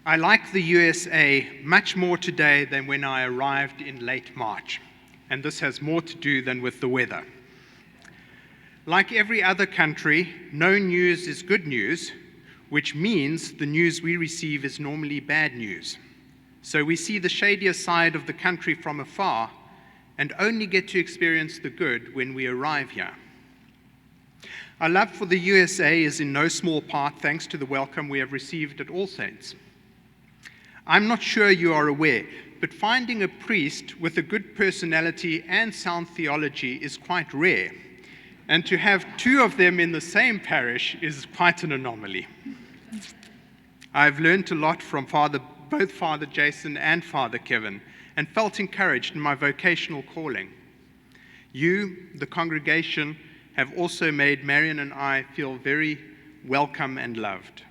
I like the USA much more today than when I arrived in late March, and this has more to do than with the weather. Like every other country, no news is good news, which means the news we receive is normally bad news. So we see the shadier side of the country from afar and only get to experience the good when we arrive here. Our love for the USA is in no small part thanks to the welcome we have received at All Saints. I'm not sure you are aware, but finding a priest with a good personality and sound theology is quite rare, and to have two of them in the same parish is quite an anomaly. I've learned a lot from both Father Jason and Father Kevin, and felt encouraged in my vocational calling. You, the congregation, have also made Marion and I feel very welcome and loved.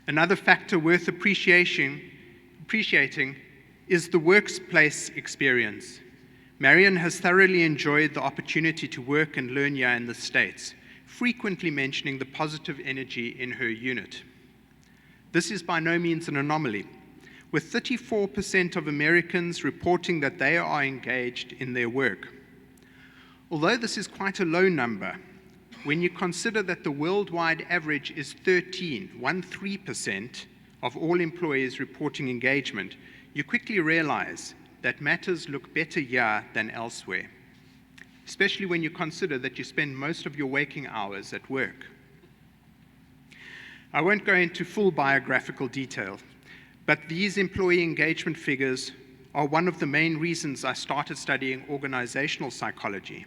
Another factor worth appreciating is the workplace experience. Marion has thoroughly enjoyed the opportunity to work and learn here in the States, frequently mentioning the positive energy in her unit. This is by no means an anomaly, with 34% of Americans reporting that they are engaged in their work. Although this is quite a low number, when you consider that the worldwide average is 13% of all employees reporting engagement, you quickly realize that matters look better here than elsewhere, especially when you consider that you spend most of your waking hours at work. I won't go into full biographical detail, but these employee engagement figures are one of the main reasons I started studying organizational psychology.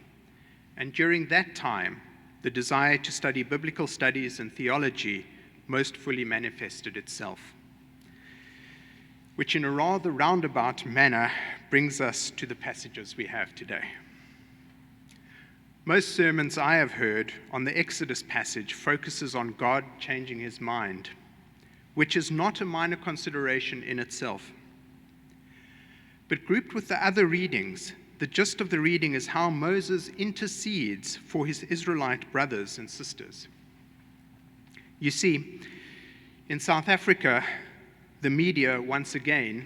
And during that time, the desire to study biblical studies and theology most fully manifested itself, which in a rather roundabout manner brings us to the passages we have today. Most sermons I have heard on the Exodus passage focuses on God changing his mind, which is not a minor consideration in itself. But grouped with the other readings, the gist of the reading is how Moses intercedes for his Israelite brothers and sisters. You see, in South Africa, the media, once again,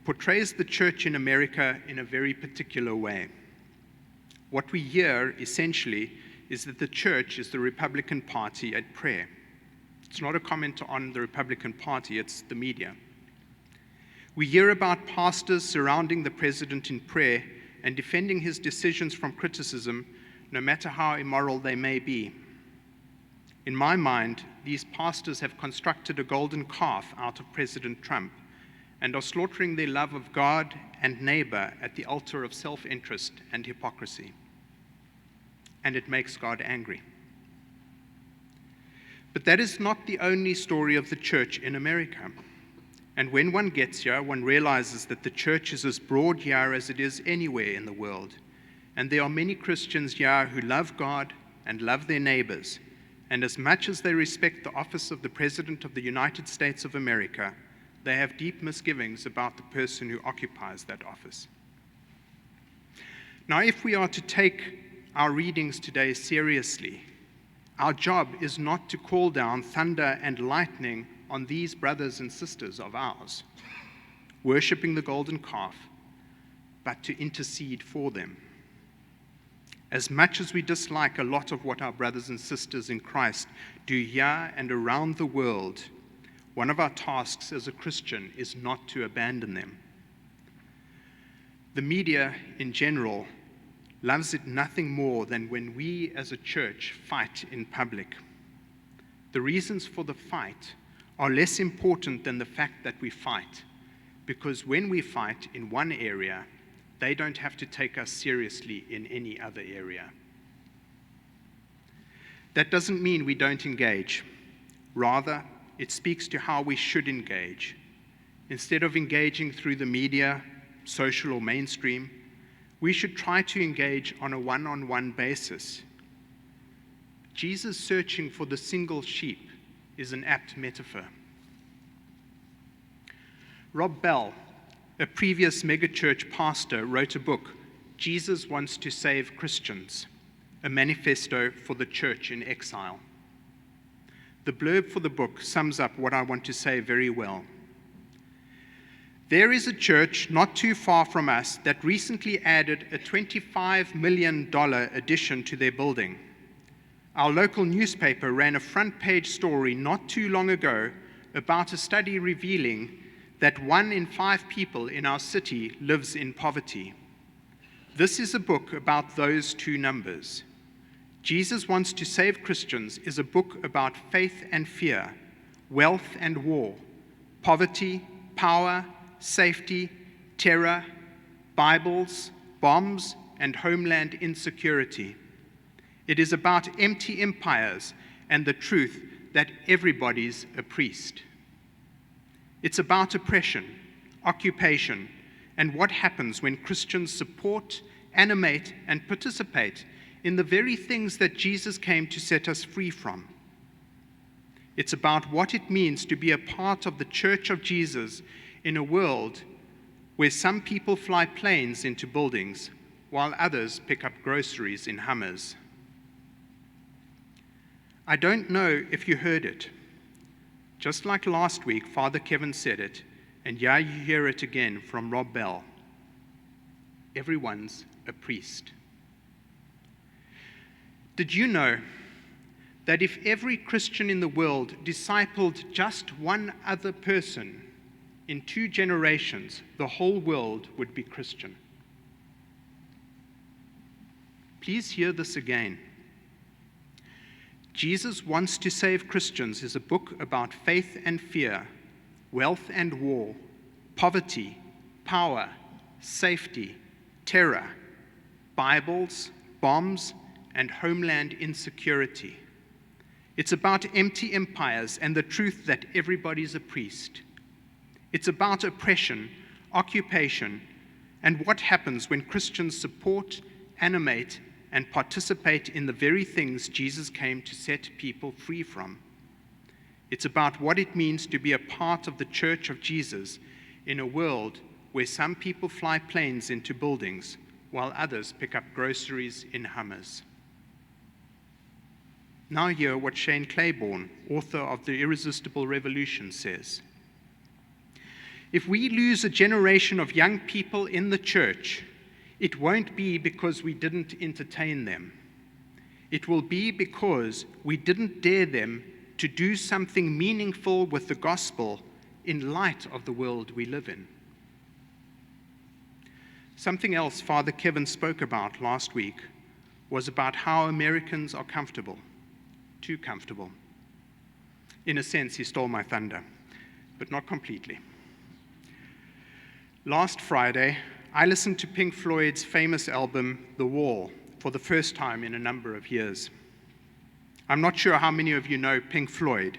portrays the church in America in a very particular way. What we hear, essentially, is that the church is the Republican Party at prayer. It's not a comment on the Republican Party, it's the media. We hear about pastors surrounding the president in prayer and defending his decisions from criticism, no matter how immoral they may be. In my mind, these pastors have constructed a golden calf out of President Trump and are slaughtering their love of God and neighbor at the altar of self-interest and hypocrisy. And it makes God angry. But that is not the only story of the church in America. And when one gets here, one realizes that the church is as broad here as it is anywhere in the world. And there are many Christians here who love God and love their neighbors. And as much as they respect the office of the President of the United States of America, they have deep misgivings about the person who occupies that office. Now, if we are to take our readings today seriously, our job is not to call down thunder and lightning on these brothers and sisters of ours, worshipping the golden calf, but to intercede for them. As much as we dislike a lot of what our brothers and sisters in Christ do here and around the world, one of our tasks as a Christian is not to abandon them. The media in general loves it nothing more than when we as a church fight in public. The reasons for the fight are less important than the fact that we fight, because when we fight in one area, they don't have to take us seriously in any other area. That doesn't mean we don't engage. Rather, it speaks to how we should engage. Instead of engaging through the media, social or mainstream, we should try to engage on a one-on-one basis. Jesus searching for the single sheep is an apt metaphor. Rob Bell, a previous megachurch pastor, wrote a book, Jesus Wants to Save Christians, a manifesto for the church in exile. the blurb for the book sums up what I want to say very well. There is a church not too far from us that recently added a $25 million addition to their building. Our local newspaper ran a front-page story not too long ago about a study revealing that 1 in 5 people in our city lives in poverty. This is a book about those two numbers. Jesus Wants to Save Christians is a book about faith and fear, wealth and war, poverty, power, safety, terror, Bibles, bombs, and homeland insecurity. It is about empty empires and the truth that everybody's a priest. It's about oppression, occupation, and what happens when Christians support, animate, and participate in the very things that Jesus came to set us free from. It's about what it means to be a part of the Church of Jesus in a world where some people fly planes into buildings while others pick up groceries in Hummers. I don't know if you heard it. Just like last week, Father Kevin said it, and yeah, you hear it again from Rob Bell. Everyone's a priest. Did you know that if every Christian in the world discipled just one other person in 2 generations, the whole world would be Christian? Please hear this again. Jesus Wants to Save Christians is a book about faith and fear, wealth and war, poverty, power, safety, terror, Bibles, bombs, and homeland insecurity. It's about empty empires and the truth that everybody's a priest. It's about oppression, occupation, and what happens when Christians support, animate, and participate in the very things Jesus came to set people free from. It's about what it means to be a part of the Church of Jesus in a world where some people fly planes into buildings while others pick up groceries in Hummers. Now hear what Shane Claiborne, author of The Irresistible Revolution, says. If we lose a generation of young people in the church, it won't be because we didn't entertain them. It will be because we didn't dare them to do something meaningful with the gospel in light of the world we live in. Something else Father Kevin spoke about last week was about how Americans are comfortable, too comfortable. In a sense, he stole my thunder, but not completely. Last Friday, I listened to Pink Floyd's famous album, The Wall, for the first time in a number of years. I'm not sure how many of you know Pink Floyd,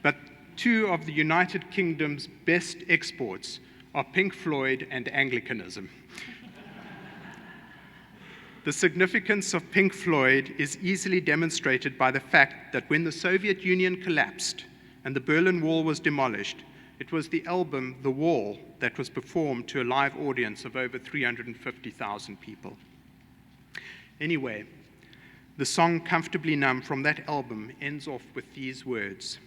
but 2 of the United Kingdom's best exports are Pink Floyd and Anglicanism. The significance of Pink Floyd is easily demonstrated by the fact that when the Soviet Union collapsed and the Berlin Wall was demolished, it was the album The Wall that was performed to a live audience of over 350,000 people. Anyway, the song Comfortably Numb from that album ends off with these words.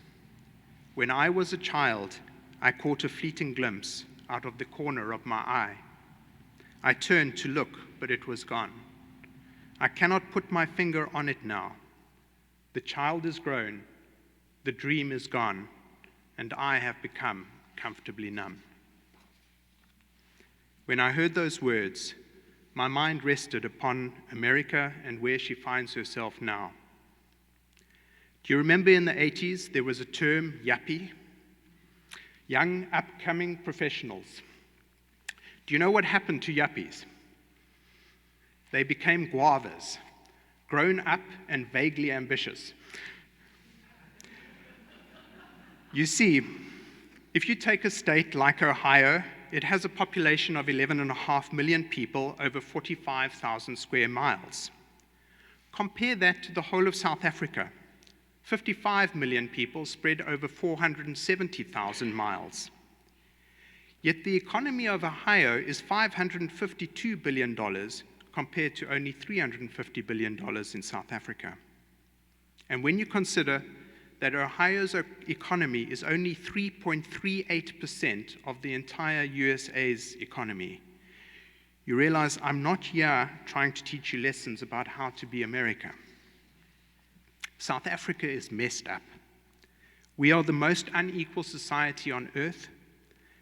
When I was a child, I caught a fleeting glimpse out of the corner of my eye. I turned to look, but it was gone. I cannot put my finger on it now. The child is grown, the dream is gone, and I have become comfortably numb. When I heard those words, my mind rested upon America and where she finds herself now. Do you remember in the 80s there was a term, yuppie? Young, upcoming professionals. Do you know what happened to yuppies? They became guavas, grown up and vaguely ambitious. You see, if you take a state like Ohio, it has a population of 11.5 million people over 45,000 square miles. Compare that to the whole of South Africa, 55 million people spread over 470,000 miles. Yet the economy of Ohio is $552 billion compared to only $350 billion in South Africa. And when you consider that Ohio's economy is only 3.38% of the entire USA's economy, you realize I'm not here trying to teach you lessons about how to be America. South Africa is messed up. We are the most unequal society on earth.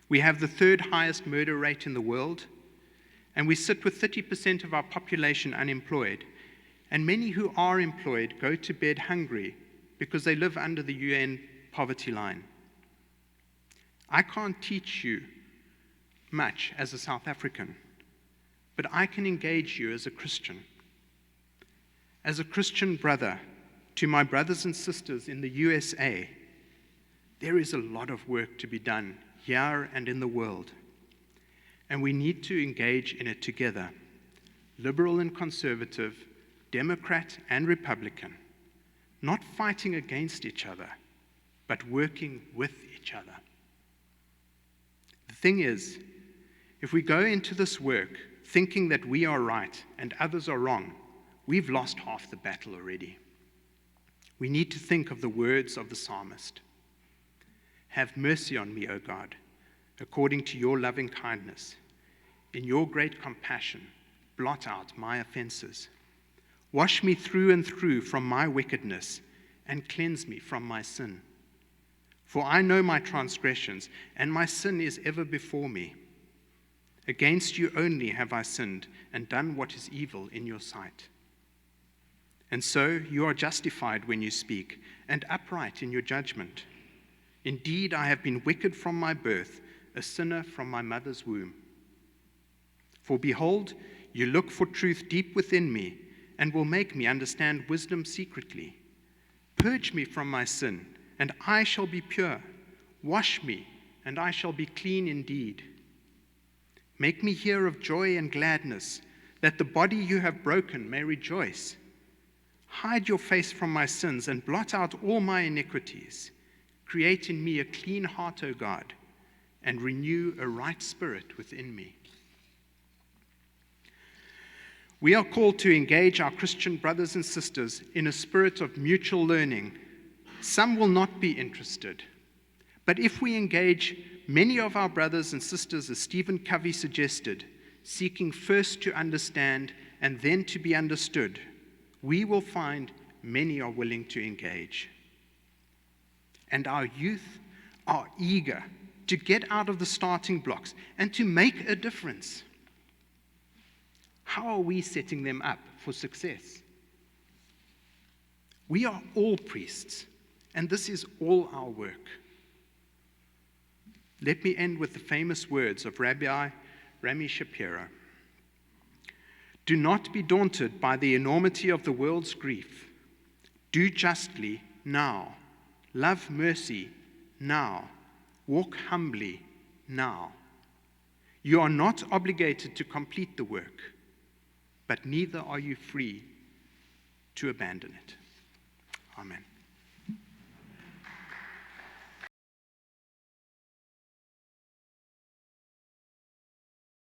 We have the third highest murder rate in the world, and we sit with 30% of our population unemployed. And many who are employed go to bed hungry because they live under the UN poverty line. I can't teach you much as a South African, but I can engage you as a Christian. As a Christian brother to my brothers and sisters in the USA, there is a lot of work to be done here and in the world, and we need to engage in it together, liberal and conservative, Democrat and Republican, not fighting against each other, but working with each other. The thing is, if we go into this work thinking that we are right and others are wrong, we've lost half the battle already. We need to think of the words of the psalmist. Have mercy on me, O God, according to your loving kindness. In your great compassion, blot out my offenses. Wash me through and through from my wickedness, and cleanse me from my sin. For I know my transgressions, and my sin is ever before me. Against you only have I sinned, and done what is evil in your sight. And so you are justified when you speak, and upright in your judgment. Indeed, I have been wicked from my birth, a sinner from my mother's womb. For behold, you look for truth deep within me, and will make me understand wisdom secretly. Purge me from my sin, and I shall be pure. Wash me, and I shall be clean indeed. Make me hear of joy and gladness, that the body you have broken may rejoice. Hide your face from my sins, and blot out all my iniquities. Create in me a clean heart, O God, and renew a right spirit within me. We are called to engage our Christian brothers and sisters in a spirit of mutual learning. Some will not be interested, but if we engage many of our brothers and sisters, as Stephen Covey suggested, seeking first to understand and then to be understood, we will find many are willing to engage. And our youth are eager to get out of the starting blocks and to make a difference. How are we setting them up for success? We are all priests, and this is all our work. Let me end with the famous words of Rabbi Rami Shapiro. Do not be daunted by the enormity of the world's grief. Do justly now. Love mercy now. Walk humbly now. You are not obligated to complete the work, but neither are you free to abandon it. Amen.